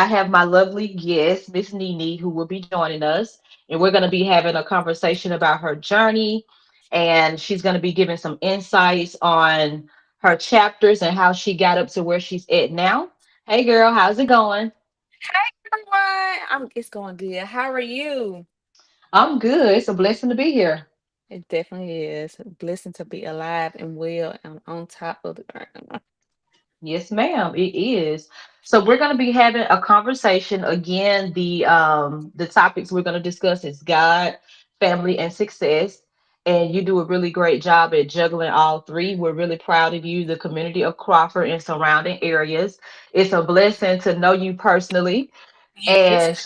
I have my lovely guest, Miss Nene, who will be joining us. And we're going to be having a conversation about her journey. And she's going to be giving some insights on her chapters and how she got up to where she's at now. Hey, girl, how's it going? Hey everyone, it's going good. How are you? I'm good. It's a blessing to be here. It definitely is a blessing to be alive and well and on top of the ground. Yes, ma'am, it is. So we're going to be having a conversation again. The topics we're going to discuss is God, family, and success. And you do a really great job at juggling all three. We're really proud of you, the community of Crawford and surrounding areas. It's a blessing to know you personally. Yes. And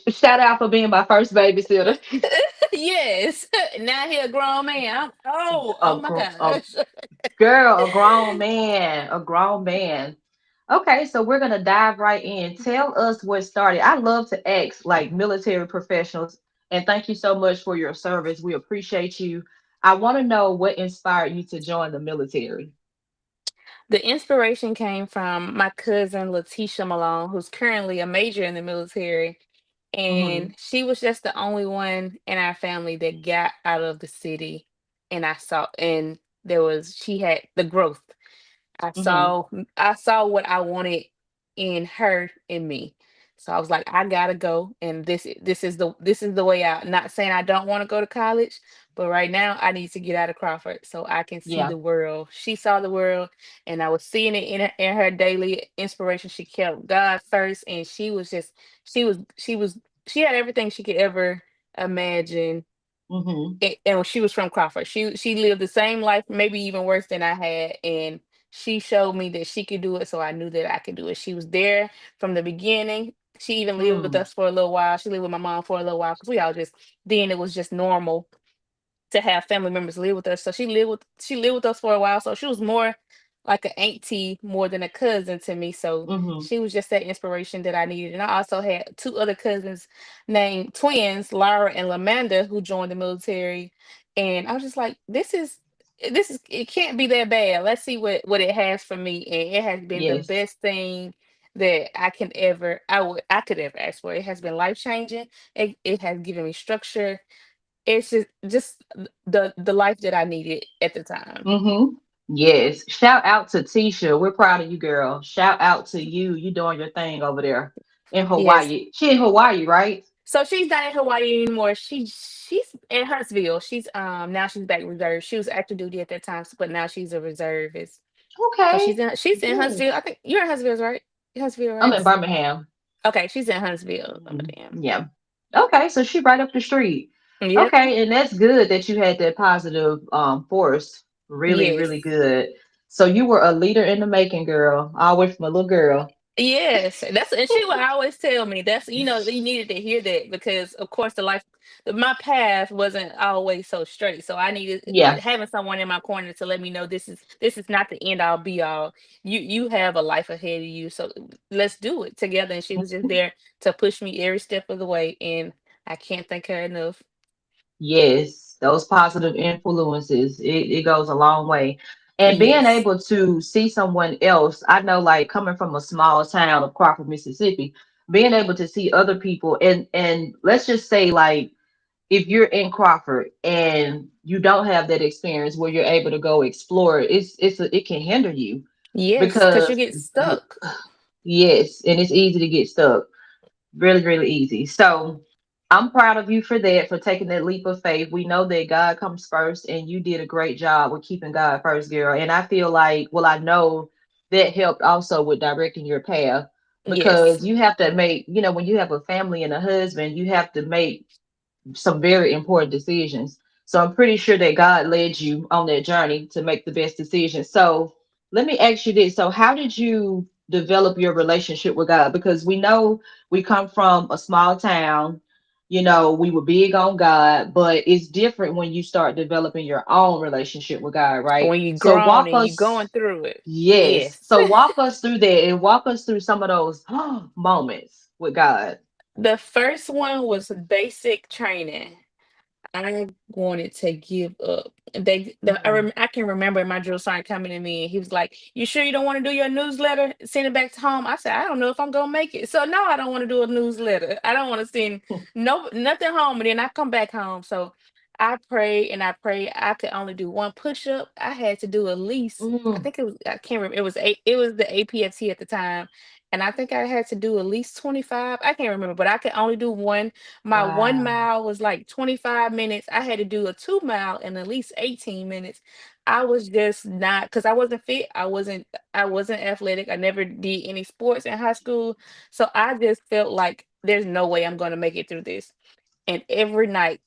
shout out for being my first babysitter. Yes. Now he a grown man. Oh A, my a gosh. girl, a grown man, a grown man. Okay, so we're gonna dive right in. Tell us what started. I love to ask like military professionals, and thank you so much for your service. We appreciate you. I want to know what inspired you to join the military. The inspiration came from my cousin Letitia Malone, who's currently a major in the military. Mm-hmm. And she was just the only one in our family that got out of the city. And she had the growth. I Mm-hmm. saw I saw what I wanted in her and me. So I was like, I gotta go, and this is the way out. Not saying I don't want to go to college, but right now I need to get out of Crawford so I can see Yeah. the world. She saw the world, and I was seeing it in her daily inspiration. She kept God first, and she had everything she could ever imagine, Mm-hmm. and she was from Crawford. She lived the same life, maybe even worse than I had, and she showed me that she could do it, so I knew that I could do it. She was there from the beginning. She even lived with Mm. us for a little while. She lived with my mom for a little while because we all just then it was just normal to have family members live with us. So she lived with us for a while. So she was more like an auntie more than a cousin to me. So Mm-hmm. she was just that inspiration that I needed. And I also had two other cousins named twins, Laura and Lamanda, who joined the military. And I was just like, this is it can't be that bad. Let's see what it has for me. And it has been the Yes. best thing that I could ever ask for. It has been life changing. It has given me structure. It's just the life that I needed at the time. Mm-hmm. Yes. Shout out to Tisha. We're proud of you, girl. Shout out to you. You doing your thing over there in Yes. Hawaii. She in Hawaii, right? So she's not in Hawaii anymore. She's in Huntsville. She's now she's back reserve. She was active duty at that time, but now she's a reservist. So Okay. she's in Huntsville. Yes. I think you're in Huntsville, right? Huntsville, I'm in right? Birmingham. Okay, she's in Huntsville. Oh, Mhm. damn. Yeah. Okay, so she right up the street. Yep. Okay, and that's good that you had that positive force. Really, really Yes. good. So you were a leader in the making, girl. All the way from a little girl. Yes, and she would always tell me that's you needed to hear that because of course my path wasn't always so straight, so I needed Yeah. having someone in my corner to let me know this is not the end all be all. You have a life ahead of you, so let's do it together. And she was just there to push me every step of the way, and I can't thank her enough. Yes, those positive influences, it goes a long way. And being Yes. able to see someone else, I know like coming from a small town of Crawford, Mississippi, being able to see other people and let's just say like if you're in Crawford and you don't have that experience where you're able to go explore, it can hinder you Yes, because you because get stuck. yes, and it's easy to get stuck. Really, really easy. So I'm proud of you for that, for taking that leap of faith. We know that God comes first, and you did a great job with keeping God first, girl. And I feel like, well, I know that helped also with directing your path Yes. because you have to make, when you have a family and a husband, you have to make some very important decisions. So I'm pretty sure that God led you on that journey to make the best decision. So let me ask you this. So how did you develop your relationship with God? Because we know we come from a small town, we were big on God, but it's different when you start developing your own relationship with God, right? When you So grown walk and you going us, through it. yes. Yes. So walk us through that and walk us through some of those moments with God. The first one was basic training. I wanted to give up. Mm. I can remember my drill sergeant coming to me and he was like, "You sure you don't want to do your newsletter? Send it back to home." I said, "I don't know if I'm gonna make it." So no, I don't want to do a newsletter. I don't want to send nothing home, and then I come back home. So I prayed and I prayed. I could only do one push up. I had to do at least. I Mm. think it was. I can't remember. It was the APFT at the time, and I think I had to do at least 25. I can't remember, but I could only do one. My one Wow. mile was like 25 minutes. I had to do a 2 mile in at least 18 minutes. I was just not because I wasn't fit. I wasn't athletic. I never did any sports in high school. So I just felt like there's no way I'm gonna make it through this. And every night,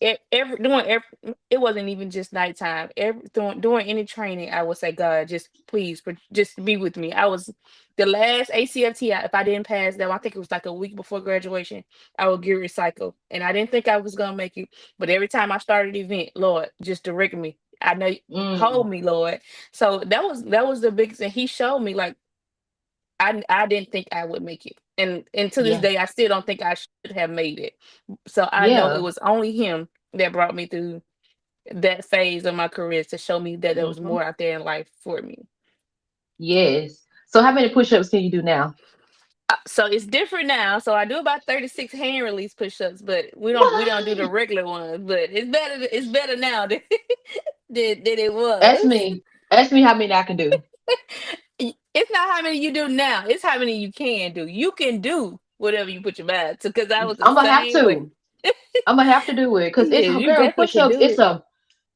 it wasn't even just nighttime. During any training, I would say, God, just please, just be with me. I was the last ACFT. If I didn't pass that, I think it was like a week before graduation, I would get recycled, and I didn't think I was gonna make it. But every time I started an event, Lord, just direct me. I know, hold Mm. me, Lord. So that was the biggest, and He showed me like I didn't think I would make it. And to this Yeah. day, I still don't think I should have made it. So I know it Yeah. was only Him that brought me through that phase of my career to show me that there was Hmm. more out there in life for me. Yes. So how many push-ups can you do now? So it's different now. So I do about 36 hand release push-ups, but we don't do the What? regular ones. But it's better now than than it Ask was. me. Ask me how many I can do. It's not how many you do now. It's how many you can do. You can do whatever you put your mind to. Because I was the I'm gonna have same way. to. I'm gonna have to do it because it's Yeah, you girl definitely can push-ups. do it.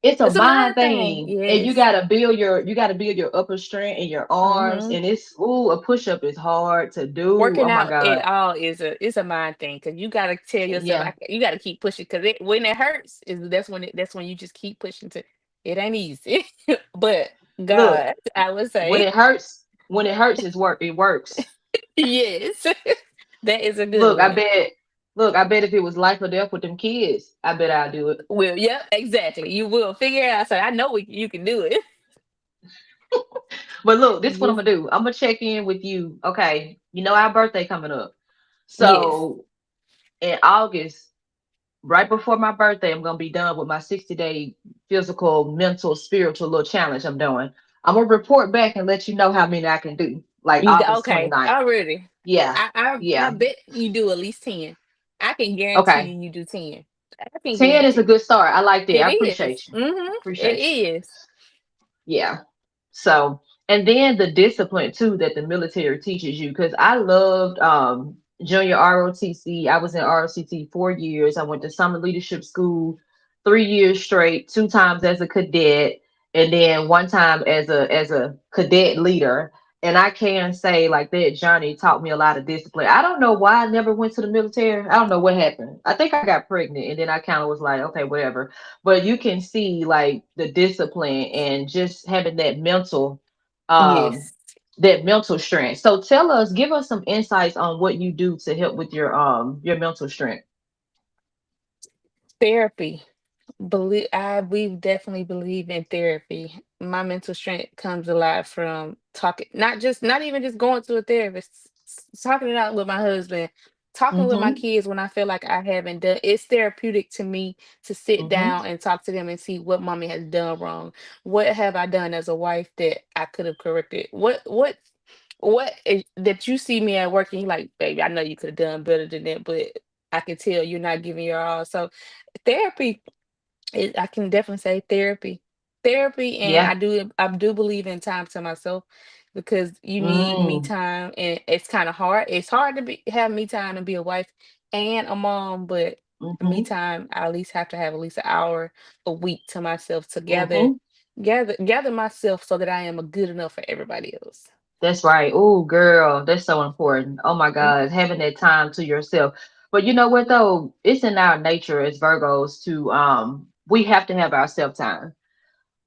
It's a It's a mind mind thing. thing, and Yes. you gotta build your upper strength in your arms, Hmm. and it's ooh a push-up is hard to do. Working Oh my out at god. all is a mind thing because you gotta tell yourself Yeah. you gotta keep pushing because when it hurts is that's when you just keep pushing to it ain't easy. But Look, God, I would say when it hurts, it works. yes. That is a good Look, I one. bet. Look, I bet if it was life or death with them kids, I bet I'd do it. Well, yep, exactly. You will figure it out. So I know you can do it. But look, this is what I'm Just gonna do. I'm gonna check in with you. Okay, you know our birthday coming up. yes. So in August, right before my birthday, I'm gonna be done with my 60-day physical, mental, spiritual little challenge I'm doing. I'm gonna report back and let you know how many I can do. Like August Okay 29th. already. Yeah. I Yeah. bet you do at least 10. I can guarantee Okay. you do 10. I can 10 is a guarantee. good start. I like that. It I is. appreciate you. Mm-hmm. It Appreciate you. is. Yeah. So, and then the discipline too that the military teaches you. Because I loved junior ROTC. I was in ROTC 4 years. I went to summer leadership school 3 years straight, two times as a cadet, and then one time as a cadet leader. And I can say like that journey taught me a lot of discipline. I don't know why I never went to the military. I don't know what happened. I think I got pregnant and then I kind of was like, okay, whatever, but you can see like the discipline and just having um Yes. that mental strength. So tell us, give us some insights on what you do to help with your mental strength. Therapy. We definitely believe in therapy. My mental strength comes a lot from talking, not even just going to a therapist, talking it out with my husband, talking with my Mm-hmm. kids when I feel like I haven't done. It's therapeutic to me to sit Mm-hmm. down and talk to them and see what mommy has done wrong. What have I done as a wife that I could have corrected? That you see me at work and you're like, baby, I know you could have done better than that, but I can tell you're not giving your all. So therapy I can definitely say therapy, and Yeah. I do believe in time to myself because you need me Mm. time, and it's kind of hard. It's hard to have me time and be a wife and a mom, but me Mm-hmm. time I at least have to have at least an hour a week to myself to Mm-hmm. gather myself so that I am a good enough for everybody else. That's right. Oh, girl, that's so important. Oh my Mm, God, having that time to yourself. But you know what though? It's in our nature as Virgos to we have to have our self time.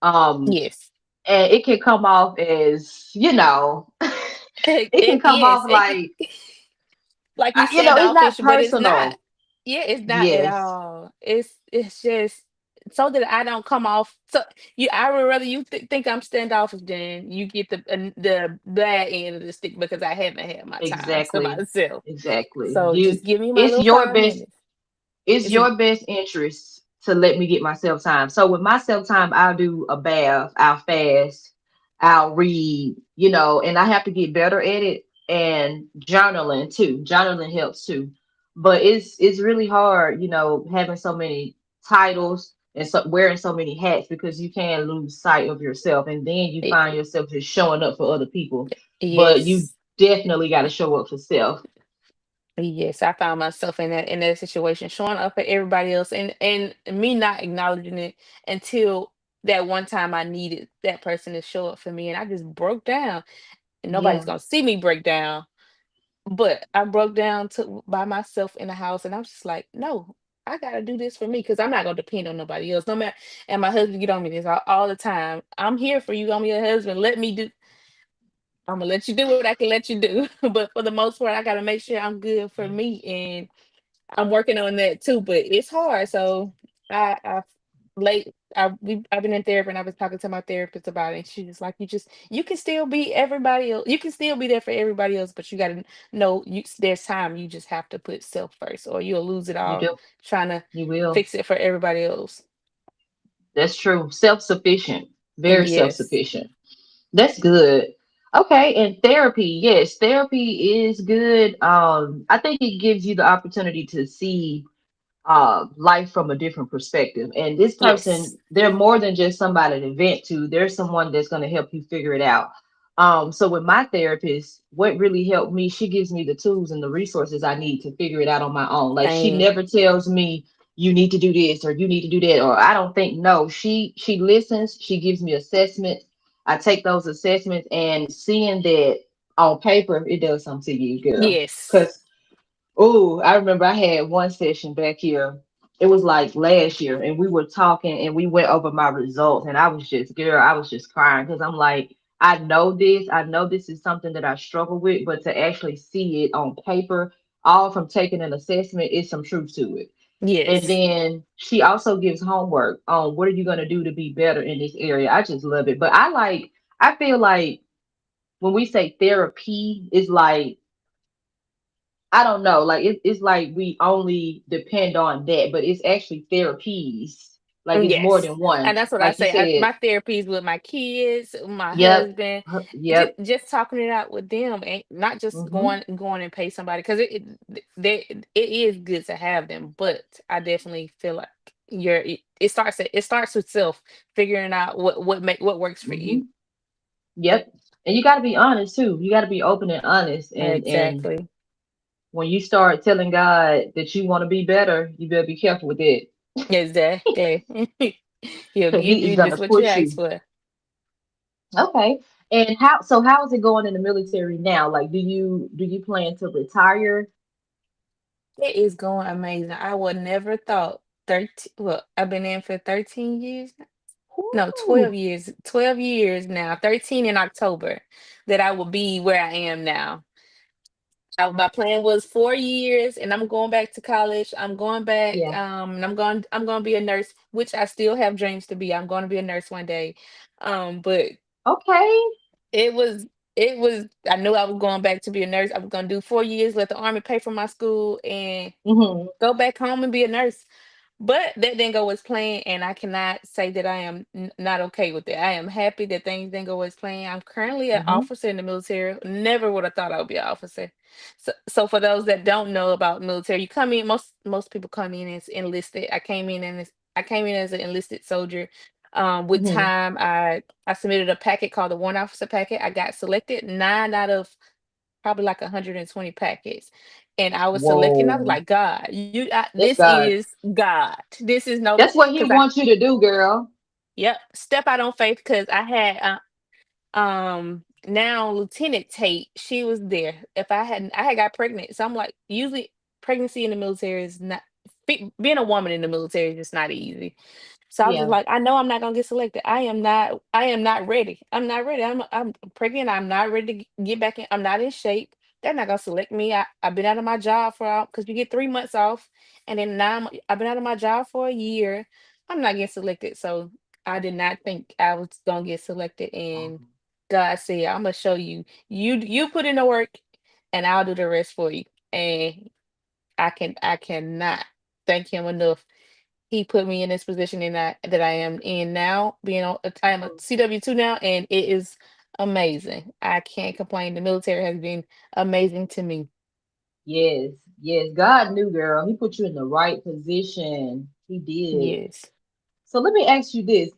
Um, yes. and it can come off as, it can come Yes, off it can, like like you it's not standoffish, but it's not. personal. Yeah, it's not at Yes, all. It's just so that I don't come off. So I would rather you think I'm standoffish than you get the bad end of the stick because I haven't had my time to exactly. myself. Exactly. So You just give me my it's little your five best minutes. it's It's a your best interest to let me get my self time. So with my self time, I'll do a bath, I'll fast, I'll read, and I have to get better at it. And journaling too. Journaling helps too. But it's really hard, having so many titles and so wearing so many hats, because you can lose sight of yourself, and then you Y- find yourself just showing up for other people. But you Yes. definitely got to show up for self. Yes, I found myself in that situation, showing up for everybody else, and me not acknowledging it until that one time I needed that person to show up for me, and I just broke down. And nobody's Yeah, gonna see me break down, but I broke down to by myself in the house, and I was just like, no, I gotta do this for me because I'm not gonna depend on nobody else. No matter, and my husband get on me this all the time. I'm here for you. I'm your husband. Let me do. I'm gonna let you do what I can let you do, but for the most part, I gotta make sure I'm good for me, and I'm working on that too. But it's hard. So I I've been in therapy, and I was talking to my therapist about it. And she's just like, you can still be everybody else. You can still be there for everybody else, but you got to know there's time. You just have to put self first, or you'll lose it you all do. trying to You will. fix it for everybody else. That's true. Self-sufficient. Very Yes. self-sufficient. That's good. Okay, and therapy. Yes, therapy is good. I think it gives you the opportunity to see life from a different perspective. And this Yes. person, they're more than just somebody to vent to. There's someone that's going to help you figure it out. So with my therapist, what really helped me, she gives me the tools and the resources I need to figure it out on my own. Like, she Same. never tells me you need to do this or you need to do that, or I don't think. No, she listens, she gives me assessments. I take those assessments, and seeing that on paper, it does something to you, girl. Yes. Oh, I remember I had one session back here. It was like last year, and we were talking and we went over my results. And I was just, girl, I was just crying because I'm like, I know this is something that I struggle with, but to actually see it on paper, all from taking an assessment, is some truth to it. And Yes. then she also gives homework on what are you going to do to be better in this area. I just love it. But I feel like when we say therapy, it's like, I don't know. Like, it's like we only depend on that, but it's actually therapies. Like, it's more Yes, than one. and that's what I Like you say. said. My therapy is with my kids, my Yep. husband, Yep. just talking it out with them, and not just Hmm. going and pay somebody because it is good to have them. But I definitely feel like it starts with self figuring out what works for you. Hmm. Yep. And you got to be honest too. You got to be open and honest. And Exactly. when you start telling God that you want to be better, you better be careful with it, Exactly. He'll because give He is you gonna just what you push asked you. for. Okay. And how is it going in the military now? Like, do you plan to retire? It is going amazing. I would never thought 13, well, I've been in for 13 years. No, Woo. 12 years. 12 years now. 13 in October that I will be where I am now. My plan was 4 years and I'm going back to college. I'm going back Yeah. and I'm going to be a nurse, which I still have dreams to be. I'm going to be a nurse one day. But Okay. it was I knew I was going back to be a nurse. I was going to do 4 years, let the army pay for my school and Hmm. go back home and be a nurse. But that didn't go as planned, and I cannot say that I am not okay with it. I am happy that things didn't go as planned. I'm currently an Hmm. officer in the military. Never would have thought I would be an officer. So for those that don't know about military, you come in. Most people come in as enlisted. I came in as an enlisted soldier. With Hmm. time, I submitted a packet called the One Officer Packet. I got selected 9 out of probably like 120 packets. And I was selecting, I was Whoa. like, God, That's this God. is God. This is no, That's what he because wants you to do, girl. yep, step out on faith because I had, now Lieutenant Tate, she was there. If I had got pregnant. So I'm like, usually pregnancy in the military is not, being a woman in the military is just not easy. So I was just Yeah. like, I know I'm not gonna get selected. I am not ready. I'm not ready. I'm pregnant. I'm not ready to get back in. I'm not in shape. They're not gonna select me. I've been out of my job for because you get 3 months off, and then I've been out of my job for a year. I'm not getting selected. So I did not think I was gonna get selected. And God said, I'm gonna show you. You put in the work and I'll do the rest for you. And I cannot thank him enough. he put me in this position in that I am in now. I am a CW2 now, and it is amazing. I can't complain. The military has been amazing to me. Yes, yes. God knew, girl. He put you in the right position. He did. Yes. So let me ask you this.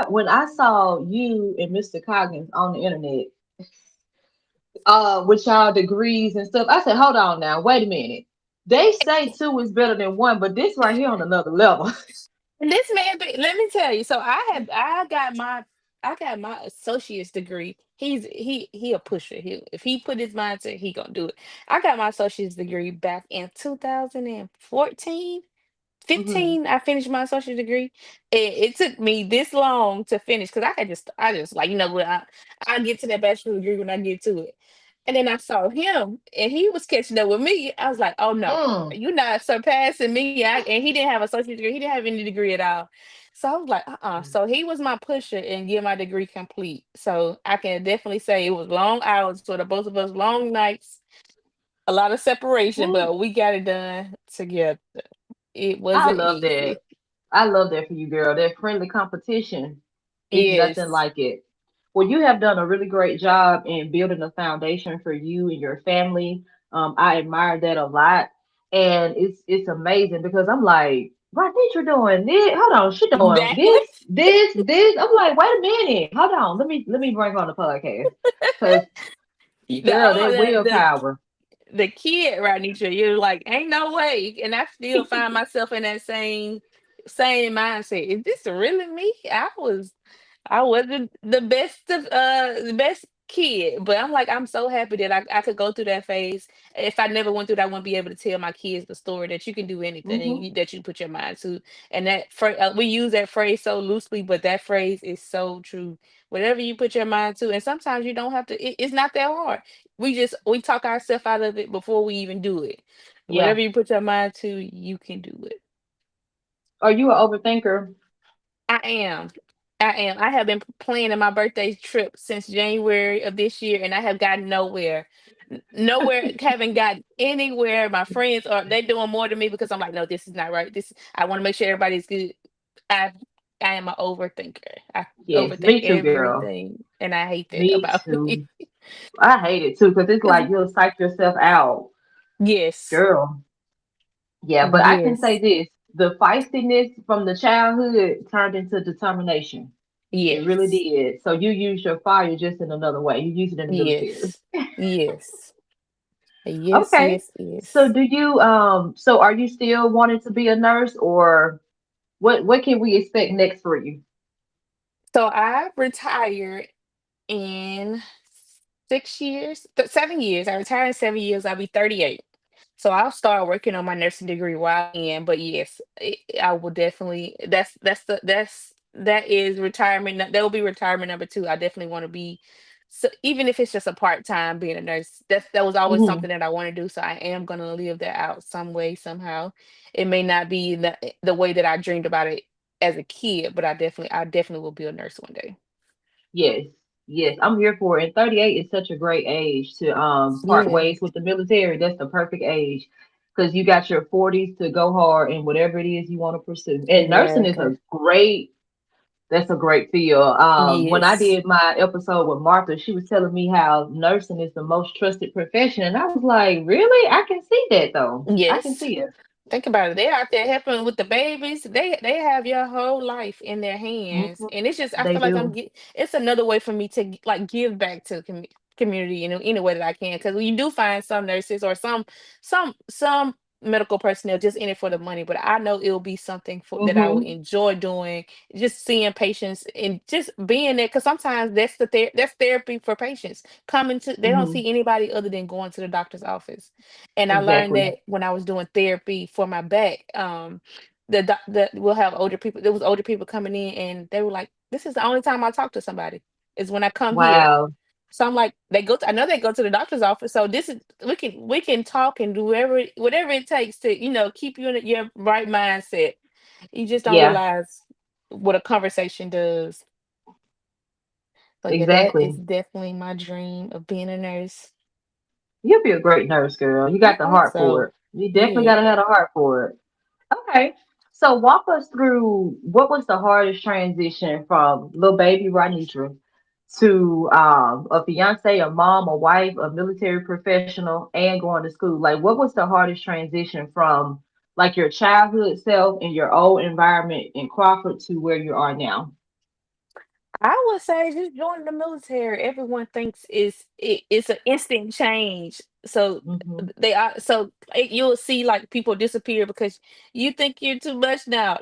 When I saw you and Mr. Coggins on the internet, with y'all degrees and stuff, I said, hold on now, wait a minute. They say two is better than one, but this right here on another level. And this man, let me tell you. So I got my associate's degree. He a pusher. If he put his mind to it, he gonna do it. I got my associate's degree back in 2014. Hmm. 15, I finished my associate degree. It took me this long to finish because I just like, what, I get to that bachelor's degree when I get to it. And then I saw him and he was catching up with me. I was like, oh no, Mm. you're not surpassing me. And he didn't have an associate degree, he didn't have any degree at all. So I was like, So he was my pusher and get my degree complete. So I can definitely say it was long hours for the both of us, long nights, a lot of separation, Woo. but we got it done together. It I wasn't love that. easy. I love that for you, girl. That friendly competition is nothing Yes. like it. Well, you have done a really great job in building a foundation for you and your family. I admire that a lot, and it's amazing because I'm like, my teacher doing this. Hold on, she doing Exactly. this. I'm like, wait a minute, hold on. Let me bring on the podcast because girl, that willpower. The kid right nature, you're like, ain't no way. And I still find myself in that same mindset. Is this really me? I wasn't the best kid, but I'm like, I'm so happy that I could go through that phase. If I never went through that, I wouldn't be able to tell my kids the story that you can do anything Hmm. that you put your mind to. And we use that phrase so loosely, but that phrase is so true. Whatever you put your mind to, and sometimes you don't have to. It's not that hard. We talk ourselves out of it before we even do it. Yeah. Whatever you put your mind to, you can do it. Are you an overthinker? I am. I am. I have been planning my birthday trip since January of this year, and I have gotten nowhere. Nowhere, haven't gotten anywhere. My friends are they doing more than me because I'm like, no, this is not right. I want to make sure everybody's good. I I am an overthinker. I Yes, overthink me too, girl. everything, and I hate that Me about me. too. I hate it too because it's 'Cause- like you'll psych yourself out, yes, girl. Yeah, but I can say yes, this: the feistiness from the childhood turned into determination. It really yes, did. So you use your fire just in another way. You use it in the military. yes, yes, yes, Okay. yes, So yes. do you so are you still wanting to be a nurse or what can we expect next for you? So I retired in 6 years, 7 years. I retired in 7 years. I'll be 38. So I'll start working on my nursing degree while I am. But yes, I will definitely. That is retirement. That will be retirement number two. I definitely want to be. So even if it's just a part time being a nurse, that was always Hmm. something that I want to do. So I am gonna live that out some way somehow. It may not be the way that I dreamed about it as a kid, but I definitely will be a nurse one day. Yes, yes, I'm here for it. And 38 is such a great age to part Yeah. ways with the military. That's the perfect age because you got your 40s to go hard in whatever it is you want to pursue. And nursing is Exactly. that's a great field. When I Yes. did my episode with Martha, she was telling me how nursing is the most trusted profession, and I was like, really? I can see that though. I can Yes. see it. Think about it. They're out there helping with the babies. They have your whole life in their hands, Mhm. and it's just I They feel like do. it's another way for me to like give back to the community in any way that I can. Because you do find some nurses or some medical personnel just in it for the money, but I know it'll be something that I will Hmm. enjoy doing. Just seeing patients and just being there. Because sometimes that's therapy for patients coming to. They don't Hmm. see anybody other than going to the doctor's office. And I learned Exactly. that when I was doing therapy for my back. We'll have older people. There was older people coming in, and they were like, "This is the only time I talk to somebody is when I come here." Wow. So I'm like, I know they go to the doctor's office. So this is we can talk and do whatever it takes to keep you in your right mindset. You just don't Yeah. realize what a conversation does. So yeah, that is Exactly. definitely my dream of being a nurse. You'll be a great nurse, girl. You I got the hope heart for so. it. You definitely got to Yeah. have the heart for it. Okay. So walk us through what was the hardest transition from little baby Ranitra to a fiance, a mom, a wife, a military professional, and going to school. Like, what was the hardest transition from like your childhood self and your old environment in Crawford to where you are now? I would say just joining the military. Everyone thinks it's an instant change. So Hmm. they are you'll see like people disappear because you think you're too much now.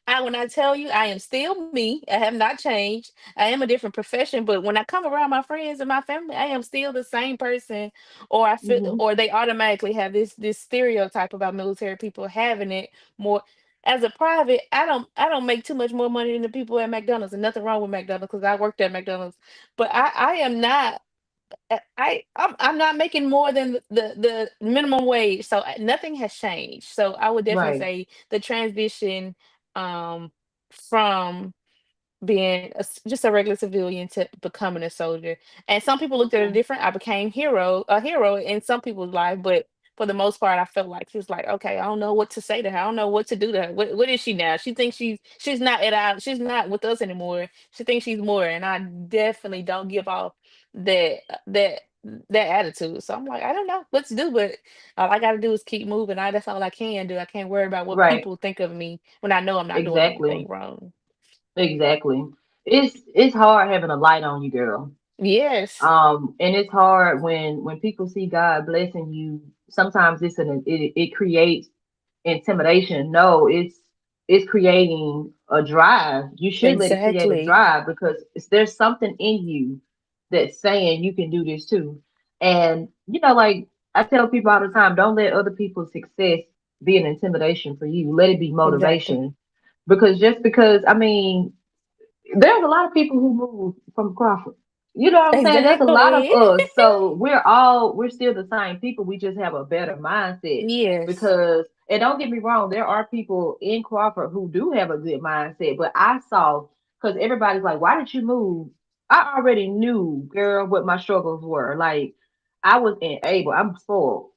I when I tell you I am still me. I have not changed. I am a different profession, but when I come around my friends and my family, I am still the same person. Or I feel Hmm. or they automatically have this stereotype about military people having it more as a private. I don't make too much more money than the people at McDonald's, and nothing wrong with McDonald's because I worked at McDonald's. But I am not. I'm not making more than the minimum wage, so nothing has changed. So I would definitely Right. say the transition um from being just a regular civilian to becoming a soldier. And some people looked at it Okay. different. I became a hero in some people's life, but for the most part, I felt like she was like, okay, I don't know what to say to her. I don't know what to do to her. What is she now? She thinks she's not she's not with us anymore. She thinks she's more, and I definitely don't give off that that attitude. So I'm like, I don't know what to do, but all I got to do is keep moving. That's all I can do. I can't worry about what Right. people think of me when I know I'm not doing Exactly. anything wrong. Exactly. It's hard having a light on you, girl. Yes. And it's hard when people see God blessing you. Sometimes it creates intimidation. No, it's creating a drive. You should let it create a Exactly. drive because there's something in you that's saying you can do this too. And like I tell people all the time, don't let other people's success be an intimidation for you. Let it be Exactly. motivation. Because I mean, there's a lot of people who move from Crawford. You know what I'm saying? There's a lot of Exactly. us. So we're still the same people. We just have a better mindset Yes. because, and don't get me wrong, there are people in Crawford who do have a good mindset. But I saw, because everybody's like, why did you move? I already knew, girl, what my struggles were. Like, I was unable, I'm spoiled.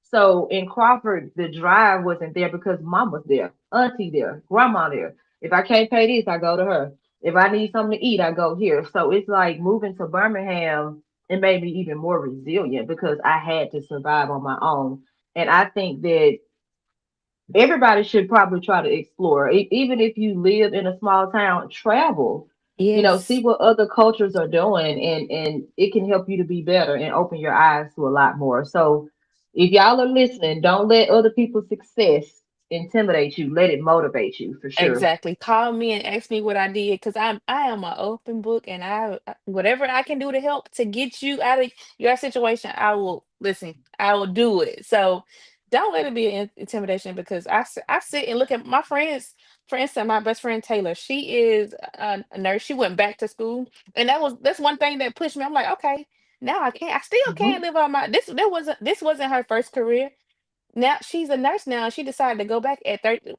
So in Crawford, the drive wasn't there because mom was there, auntie there, grandma there. If I can't pay this, I go to her. If I need something to eat, I go here. So it's like moving to Birmingham, it made me even more resilient because I had to survive on my own. And I think that everybody should probably try to explore. Even if you live in a small town, travel. See Yes. what other cultures are doing, and it can help you to be better and open your eyes to a lot more. So, if y'all are listening, don't let other people's success intimidate you. Let it motivate you for sure. Exactly. Call me and ask me what I did because I am an open book, and whatever I can do to help to get you out of your situation, I will listen. I will do it. So don't let it be an intimidation because I sit and look at my friends. For instance, my best friend Taylor, she is a nurse. She went back to school, and that's one thing that pushed me. I'm like, okay, now I still can't Hmm. live on my this wasn't her first career. Now she's a nurse now. She decided to go back at 30,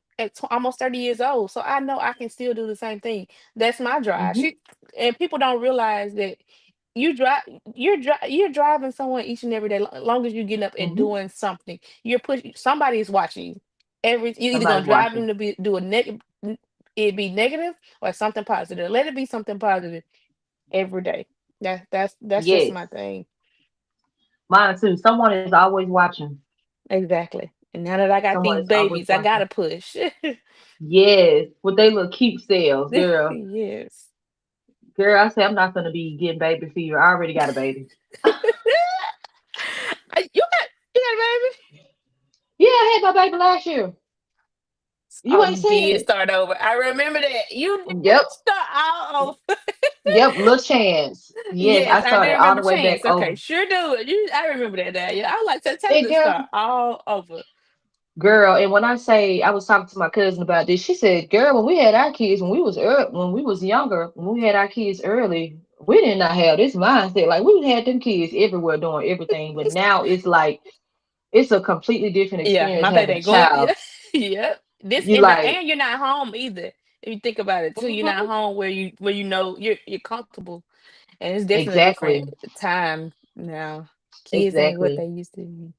almost 30 years old. So I know I can still do the same thing. That's my drive. Hmm. And people don't realize that you're driving someone each and every day. Long as you're getting up and Hmm. doing something, you're pushing. Somebody is watching you. You're either gonna Somebody's drive watching. them to do a it be negative or something positive. Let it be something positive every day. That's just Yes, my thing. mine too. Someone is always watching. Exactly. And now that I got Someone these is always babies, I watching. gotta push. Yes, with they little cute selves, girl. Yes. Girl, I say I'm not gonna be getting baby fever. I already got a baby. You got a baby? Yeah, I had my baby last year. You Oh, ain't you seen did it. start over. I remember that. You did Yep. start all over. Yep. Little chance. Yes, Yes, I I do started all remember the way back Chance. Okay, over. sure do. I remember that now. Yeah, I like to tell And the girl, start all over. girl, and when I say I was talking to my cousin about this, she said, "Girl, when we had our kids, when we was younger, when we had our kids early, we did not have this mindset. Like we had them kids everywhere doing everything, but now it's like it's a completely different Yeah, experience my baby having a ain't going. child. Yeah, yep. This You like, and you're not home either. If you think about it too, you're not mhm, home where you know you're comfortable. And it's definitely a different exactly, time now. Kids ain't what exactly. they used to be.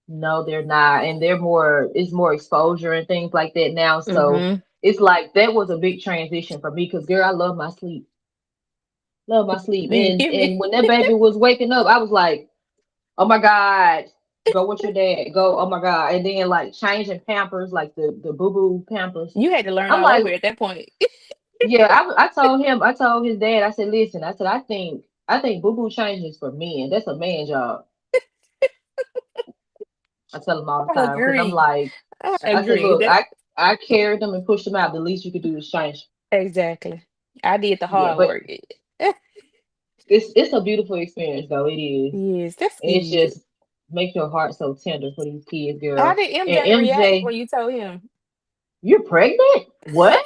No, they're not. And they're more, it's more exposure and things like that now. So Mm-hmm. it's like that was a big transition for me because girl, I love my sleep. Love my sleep. And when that baby was waking up, I was like, oh my God, go with your dad. Go, oh my God. And then like changing Pampers, like the boo-boo Pampers. You had to learn I'm all like, over at that point. yeah, I told him, I told his dad, I said, listen, I said, I think boo-boo changes for men. That's a man job. I tell him all the I time because I'm agree. like, I I said, agree. look, That I carried them and pushed them out. The least you could do is change. exactly. I did the Yeah, hard but work. it's a beautiful experience though. It is. Yes, that's It's good. just make your heart so tender for these kids, How girl. did And MJ react MJ, when you told him? you're pregnant? What?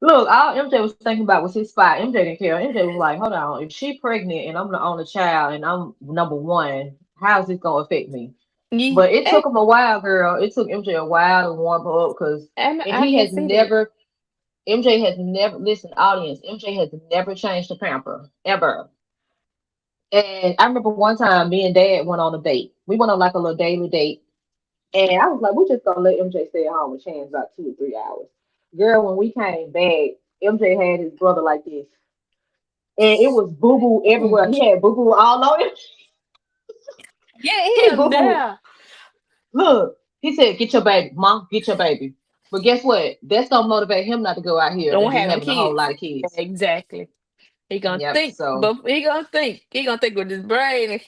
Look, all MJ was thinking about was his spot. MJ didn't care. MJ was like, hold on, if she pregnant and I'm the only child and I'm number one, how's this gonna affect me? Yeah, But it took him a while, girl. It took MJ a while to warm her up because, and and I he can has see that. never, MJ has never, listen, audience, MJ has never changed the pamper, ever. And I remember one time me and dad went on a date. We went on like a little daily date. And I was like, we just gonna let MJ stay at home with Chance about 2 or 3 hours. Girl, when we came back, MJ had his brother like this. And it was boo boo everywhere. Mm. He had boo boo all over him. Get He him boo boo. now. Look, he said, get your baby, mom, get your baby. But guess what? That's gonna motivate him not to go out here Don't and be have no having a whole kids. lot of kids. Exactly. He gonna Yep. think, So, but he gonna think. He gonna think with his brain.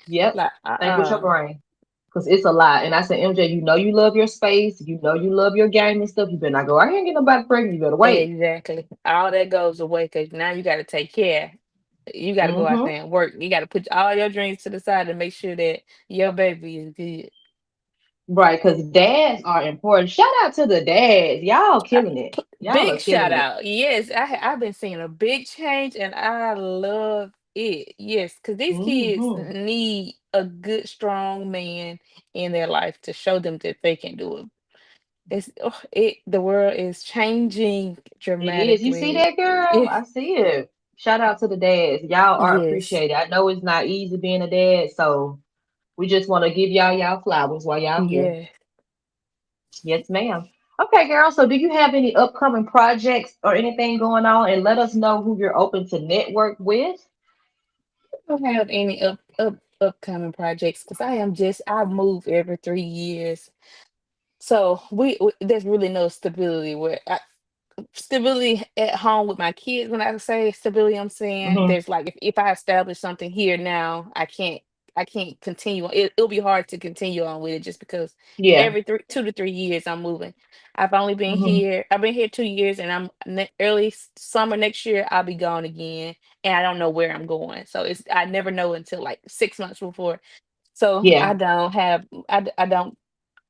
yep. Like, Think with your brain. Because it's a lot. And I said, MJ, you know you love your space. You know you love your game and stuff. You better not go out here and get nobody pregnant. You better wait. exactly. All that goes away because now you got to take care. You got to go out Mm-hmm. there and work. You got to put all your dreams to the side and make sure that your baby is good. Right, because dads are important. Shout out to the dads. Y'all Uh, killing it. Y'all are Big shout killing it. out. Yes, I've been seeing a big change and I love it. Yes, because these kids Mm-hmm. need a good, strong man in their life to show them that they can do it. The world is changing It is. You see dramatically. that, girl? Yeah, I see it. Shout out to the dads. Y'all are yes, appreciated. I know it's not easy being a dad, so we just want to give y'all flowers while y'all here. yeah. Yes, ma'am. Okay, girl. So, do you have any upcoming projects or anything going on? And let us know who you're open to network with. Don't have any upcoming projects because I move every 3 years. So there's really no stability stability at home with my kids. When I say stability, I'm saying Hmm. there's like if I establish something here now, I can't continue on. It'll be hard to continue on with it just because Yeah. every 2 to 3 years I'm moving. Hmm. I've been here 2 years, and early summer next year I'll be gone again, and I don't know where I'm going. So I never know until like 6 months before. So I Yeah. don't have I don't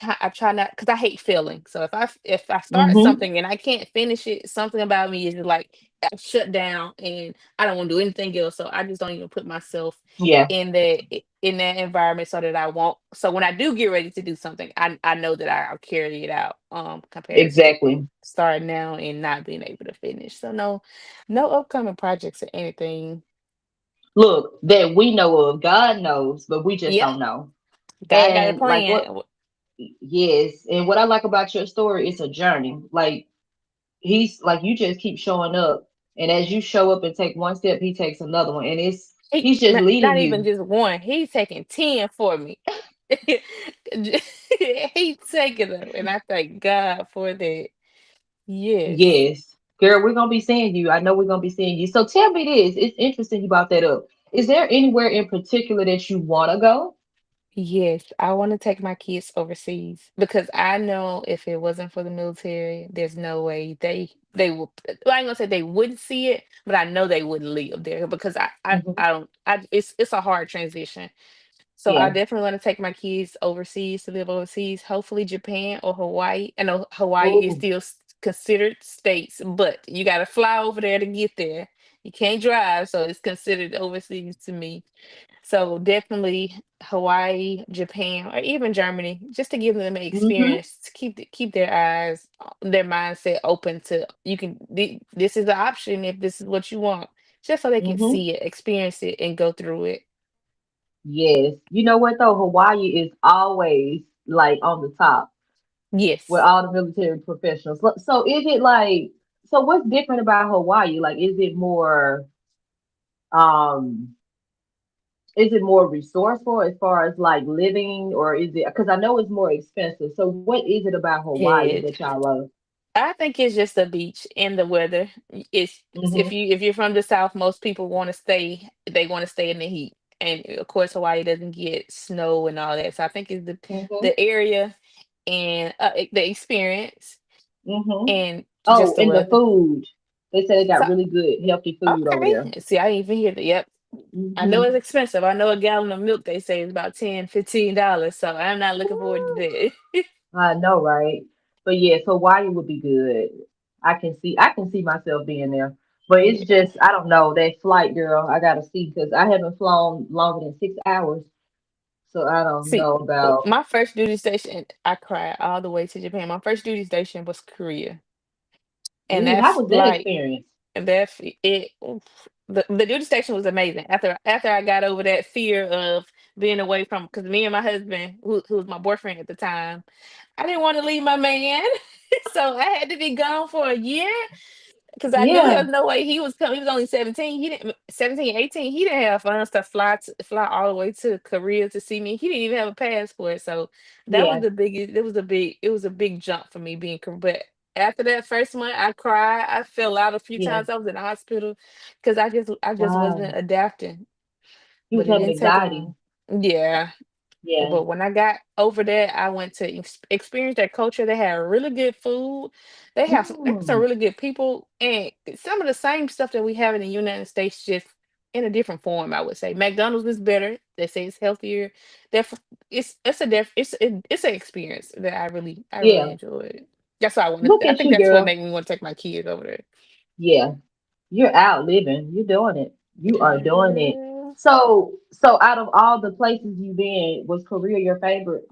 I try not because I hate failing. So if I start Hmm. something and I can't finish it, something about me is like I shut down and I don't want to do anything else. So I just don't even put myself Yeah. in that environment so that I won't. So when I do get ready to do something, I know that I'll carry it out. Compared to Exactly. starting now and not being able to finish. So no upcoming projects or anything. Look, that we know of. God knows, but we just Yep, don't know. God got a And like what, plan. yes, and what I like about your story is a journey. Like he's like you just keep showing up, and as you show up and take one step, he takes another one, and he's just Not leading even you. just one. He's taking 10 for me. He's taking them, and I thank God for that. Yes. Yes, girl, we're gonna be seeing you. I know we're gonna be seeing you. So tell me this. It's interesting you brought that up. Is there anywhere in particular that you want to go? Yes, I want to take my kids overseas because I know if it wasn't for the military, there's no way they would. Well, I ain't gonna say they wouldn't see it, but I know they wouldn't live there because Hmm. I don't it's a hard transition. So I Yeah. definitely want to take my kids overseas to live overseas, hopefully Japan or Hawaii. I know Hawaii is Oh, still considered states, but you got to fly over there to get there. You can't drive, so it's considered overseas to me. So definitely Hawaii, Japan, or even Germany, just to give them an mm-hmm. experience, to keep their eyes, their mindset open to this is the option if this is what you want, just so they can Mm-hmm. see it, experience it, and go through it. Yes. You know what though? Hawaii is always like on the top with Yes. all the military professionals. So is it like, so what's different about Hawaii? Like, um is it more resourceful as far as like living, or is it, because I know it's more expensive. So what is it about Hawaii that It. y'all love? I think it's just the beach and the weather. It's Hmm. if you're from the South, most people want to stay. They want to stay in the heat, and of course, Hawaii doesn't get snow and all that. So I think it's Hmm. the area and the experience Hmm. and Oh, just the and the weather. food. They say they So got really good, healthy food over okay, there. see, I didn't even hear that. Yep, I know it's Hmm. expensive. I know a gallon of milk they say is about $10, $15. So I'm not looking forward to that. I know, right? But yes, Hawaii would be good. I can see myself being there. But it's Yeah. just, I don't know, that flight, girl, I gotta see, because I haven't flown longer than 6 hours. So I don't See, know about. my first duty station, I cried all the way to Japan. My first duty station was Korea, and Ooh, that how was that flight, experience? and it, oof, the duty station was amazing. After I got over that fear of being away from, because me and my husband, who was my boyfriend at the time, I didn't want to leave my man, so I had to be gone for a year. Because I knew there Yeah, was no way he was coming. He was only 17. He didn't 17, 18. He didn't have funds to fly all the way to Korea to see me. He didn't even have a passport. So that was yeah, the biggest. It was a big jump for me being. But after that first month, I cried. I fell out a few yeah. times. I was in the hospital because I just Wow. wasn't adapting. He was But it having didn't take anxiety. long. Yeah, Yeah. but when I got over that, I went to experience that culture. They have really good food. They have some Mm, really good people, and some of the same stuff that we have in the United States, just in a different form. I would say McDonald's is better. They say it's healthier. Therefore, it's an experience that I really yeah. enjoyed. That's why I want Look to. I at think you, that's what girl. made me want to take my kids over there. Yeah. You're out living. You're doing it. You are doing it. Girl. So out of all the places you've been, was Korea your favorite?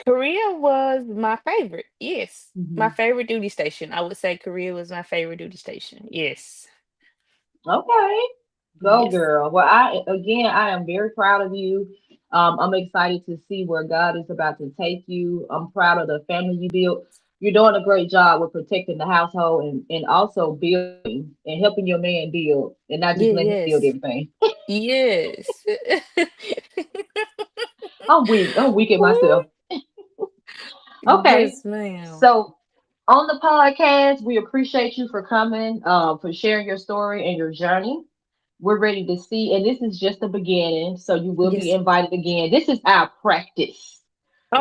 Korea was my favorite. Yes, my Hmm. favorite duty station. I would say Korea was my favorite duty station. Yes. Okay. Go Yes. girl. Well, I am very proud of you. I'm excited to see where God is about to take you. I'm proud of the family you built. You're doing a great job with protecting the household, and also building and helping your man build and not just Yeah, letting him build yes. everything. Yes. I'm weak at Ooh, myself. Okay. yes, ma'am. So on the podcast, we appreciate you for coming, for sharing your story and your journey. We're ready to see, and this is just the beginning, so you will be Yes. invited again. This is our practice.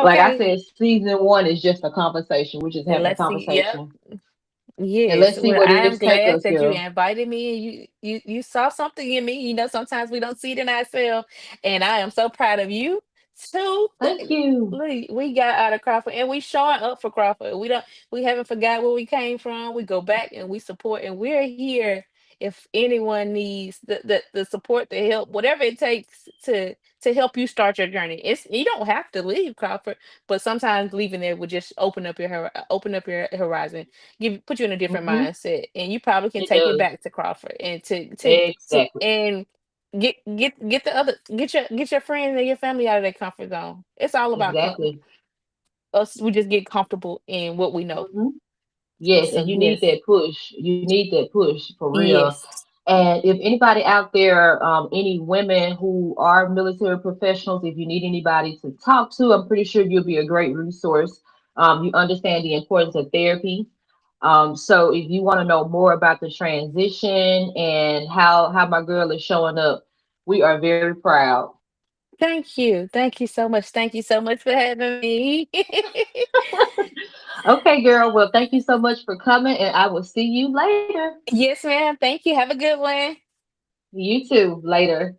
Like I Okay. said, season 1 is just a conversation. We're just And having a let's see. Yep. conversation, and Yes. let's see Well, where I am this take glad us, that you girl. invited me and you saw something in me. You know, sometimes we don't see it in ourselves. And I am so proud of you too. Thank you. Look, we got out of Crawford and we showing up for Crawford. We haven't forgot where we came from. We go back and we support and we're here if anyone needs the support, the help, whatever it takes to help you start your journey. It's you don't have to leave Crawford, but sometimes leaving there would just open up your horizon, put you in a different Hmm. mindset, and you probably can It take it does. back to Crawford and to Exactly. and get the other get your friends and your family out of their comfort zone. It's all about Exactly. us. We just get comfortable in what we know. Hmm. Yes, So and you need yes, that push. You need that push for real. yes. And if anybody out there, any women who are military professionals, if you need anybody to talk to, I'm pretty sure you'll be a great resource. You understand the importance of therapy. So if you want to know more about the transition and how my girl is showing up, we are very proud. Thank you so much. Thank you so much for having me. Okay, girl. Well, thank you so much for coming, and I will see you later. Yes, ma'am. Thank you. Have a good one. You too. Later.